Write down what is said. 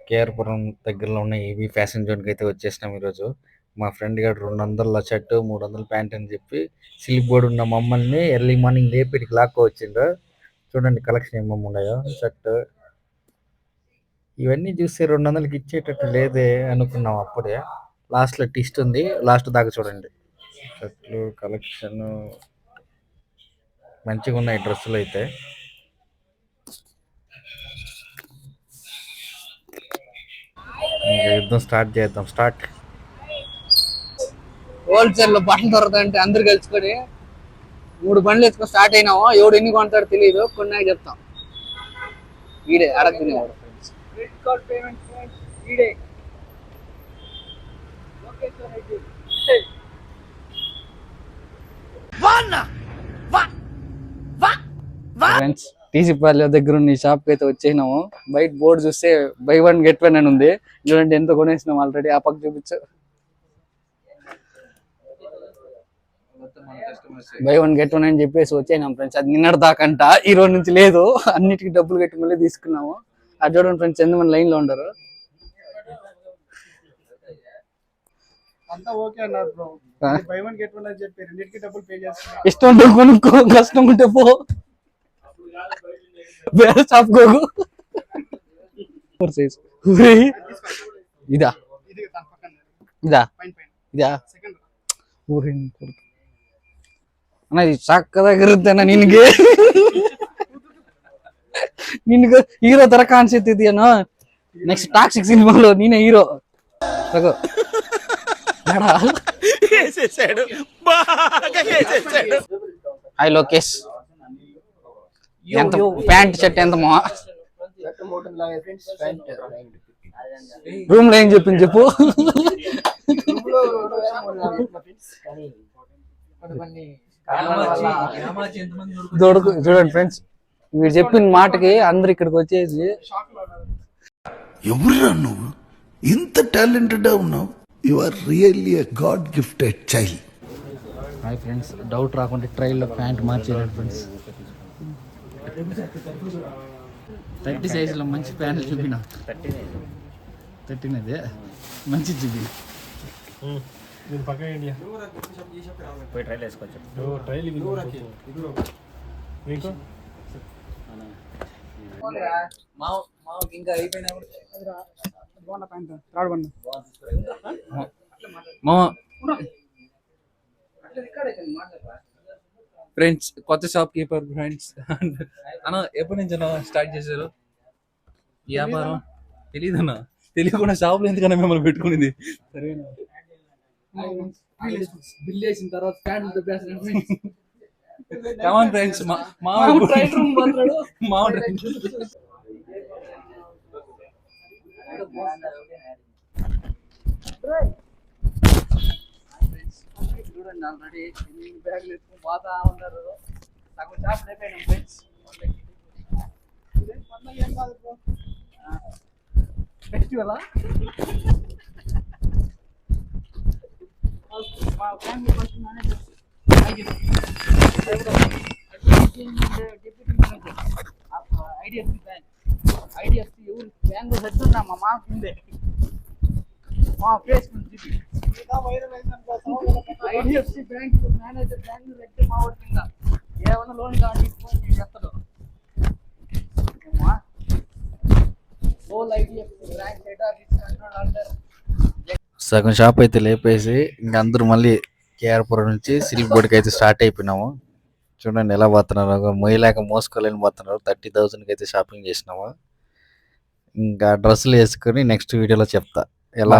కేఆర్పురం దగ్గరలో ఉన్న AB fashion జోన్కి అయితే వచ్చేసినాం ఈరోజు. మా ఫ్రెండ్ గారు 200 షర్టు 300 ప్యాంట్ అని చెప్పి స్లిప్ బోర్డు ఉన్న మమ్మల్ని ఎర్లీ మార్నింగ్ లేపిడికి లాక్కో వచ్చిండ్రు. చూడండి కలెక్షన్ ఏమేమి ఉన్నాయో. షర్ట్ ఇవన్నీ చూస్తే 200కి ఇచ్చేటట్టు లేదే అనుకున్నాం. అప్పుడే లాస్ట్లో టిస్ట్ ఉంది, లాస్ట్ దాకా చూడండి. షర్ట్లు కలెక్షన్ మంచిగా ఉన్నాయి. డ్రెస్సులు అయితే ఇంకా యుద్ధం స్టార్ట్ చేద్దాం. స్టార్ట్. హోల్సేల్ లో బట్టలు దొరకదంటే అందరు కలుసుకొని 3 బండ్లు ఎత్తుకొని స్టార్ట్ అయినాము. ఎవడు ఎన్ని కొంటాడో తెలియదు, కొన్నాక చెప్తాం. వీడే అడగ తినేవాడు. ఫ్రెండ్స్, టీసీపల్లి దగ్గర ఉన్న ఈ షాప్ కి అయితే వచ్చేసినాము. బయట బోర్డు చూస్తే బై 1 get 1 అని ఉంది. చూడండి ఎంత కొనేసినాం ఆల్రెడీ. ఆ పక్క చూపించు. బై 1 get 1 అని చెప్పేసి వచ్చేసినాం ఫ్రెండ్స్. అది నిన్నటి దాకంట, ఈ రోజు నుంచి లేదు. అన్నిటికీ డబ్బులు కట్టి మళ్ళీ తీసుకున్నాము. అది చూడండి ఫ్రెండ్స్, ఎంతమంది లైన్ లో ఉండరు. ఇష్టం ఉంటే కొనుక్కో, కష్టం ఉంటే పో. వేరే షాప్ కోకు. ఇదా ఇదా ఇదా అన్న, ఇది చక్క దగ్గర నిన్ಗೆ నిన్ను హీరో ತರ ಕಾಣಿಸುತ್ತಿದೆಯೇನೋ. నెక్స్ట్ టాక్సిక్ సినిమాలో నేనే హీరో. హాయ్ లోకేష్, ఎంత ప్యాంట్ షర్ట్ ఎంతమో? రూమ్ లో ఏం చెప్పింది చెప్పు. చూడండి ఫ్రెండ్స్, వీడు చెప్పిన మాటకి అందరు ఇక్కడికి వచ్చేసి, ఎవరురా నువ్వు ఇంత టాలెంటెడ్ ఉన్నావు? You are really a god gifted child. Hi friends, doubt రాకుండా ట్రైల్లో ప్యాంట్ మార్చేయాలి ఫ్రెండ్స్. 30 సైజులో మంచి ప్యాంట్లు చూపిన. 13 అదే మంచి చూపి. ఫ్రెండ్స్, కొత్త షాప్ కీపర్ ఫ్రెండ్స్. అన్న, ఎప్పటి నుంచి స్టార్ట్ చేశారు వ్యాపారం? తెలియదన్నా, తెలియకుండా షాప్ లో ఎందుకన్నా మిమ్మల్ని పెట్టుకునేది. సరేనా, బిల్ వేసిన తర్వాత ప్యాంట్లు కమాన్ ఫ్రెండ్స్. చూడండి, ఆల్రెడీ బ్యాగులు ఎత్తుకుని పోతా ఉన్నారు. సగం షాప్ అయిపోయినాం friends. Festival IDFC bank. IDFC ఎవరు బ్యాంక్ పెట్టున్నా మా మామ కిందే. మా ఫేస్ నుంచి ఐడిఎఫ్సి బ్యాంక్ మేనేజర్ బ్యాంక్ పెట్టి మా వాడి కింద ఏమన్నా లోన్ కావాలి చెప్తాడు. సగం షాప్ అయితే లేపేసి ఇంకా అందరూ మళ్ళీ కేఆర్పురం నుంచి సిల్క్ బోర్డుకి అయితే స్టార్ట్ అయిపోయినాము. చూడండి ఎలా పోతున్నారు, మొయ్యలేక మోసుకోలేని పోతున్నారు. 30,000కి అయితే షాపింగ్ చేసినాము. ఇంకా డ్రెస్సులు వేసుకొని నెక్స్ట్ వీడియోలో చెప్తా ఎలా